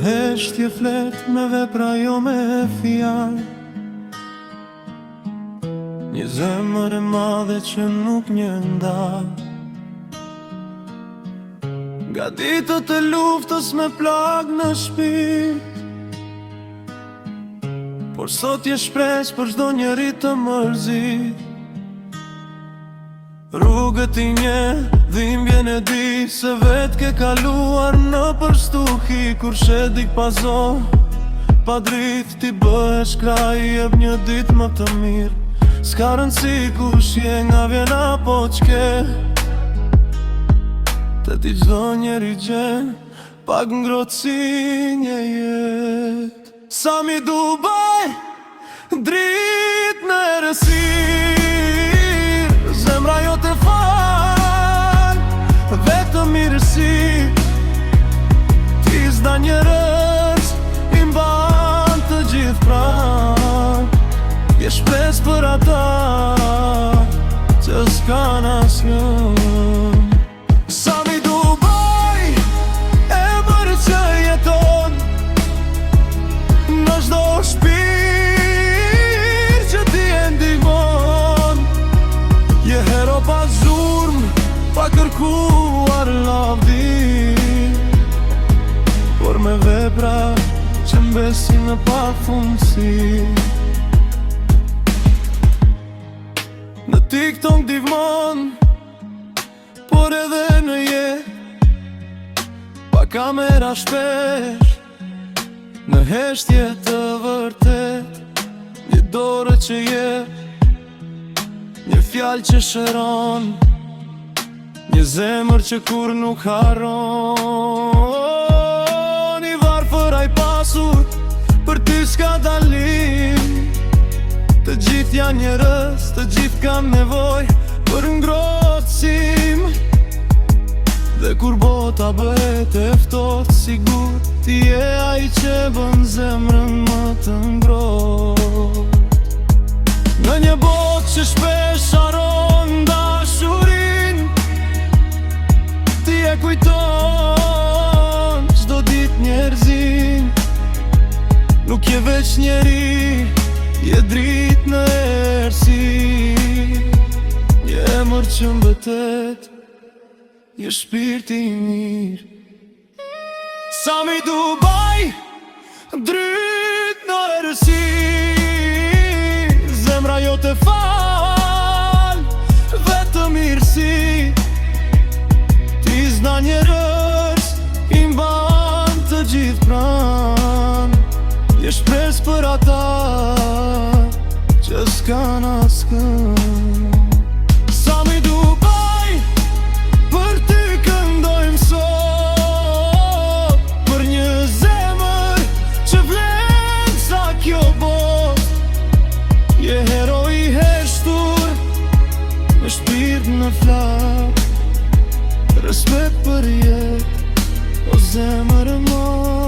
heshtje flet me vepra jo me fjalë. Një zemër e madhe që nuk njëndal. Nga ditët e luftës me plag në shpirt, por sot je shpres për çdo njeri të mërzit. Rrugët i nje, dhimbjen e di, se vet ke kaluar në përstuhi. Kur shedik pa zon, pa drit, ti bëhesh kraj, jep një dit më të mirë. S'ka rëndësi kush je, nga vjen apo qke, te ti çdo njeri gjen, pak ngrotësi një jet. Sa mi du baj, drit në erësir, zemra jo te fal, vetëm mirësi. Ti s'da njerëz, i mban të gjithë pran. Je shpes për ata që s'kan asnjë. Sa mi du baj, emër që jeton në çdo shpirt që ti e ndihmon. Je hero pa zurm, pa kërkuar lavdi, por me vepra që mbesin në pafundësi. Në TikTok ndihmon, por edhe në jetë pa kamera shpesh, në heshtje të vërtet. Një dorë që jep, një fjalë që shëron, një zemër që kur nuk harron. I varfër ai pasur, për ty s'ka dalim. Të gjithë janë njerëz, të gjithë kanë nevojë për ngrohtësim. Dhe kur bota bëhet e ftohtë, sigur ti je ai që bën zemrën më të ngrohtë. Në një botë që shpesh haron dashurin, ti e kujton çdo ditë njerëzin. Nuk je veç njeri, je dritë në erësi. Një emër që mbetet, je shpirti i mirë. Sa mi du baj, dritë në erësi, zemra jo te fal, vetëm mirësi. Ti s'da njerëz, i mban të gjithë pran. Je shpres për ata që s'kan askën. Sa mi du baj, për ty këndojmë sot, për një zemër që vlen sa kjo bot. Je hero i heshtur, me shpirt në flak, respekt për jetë, o zemër e mor.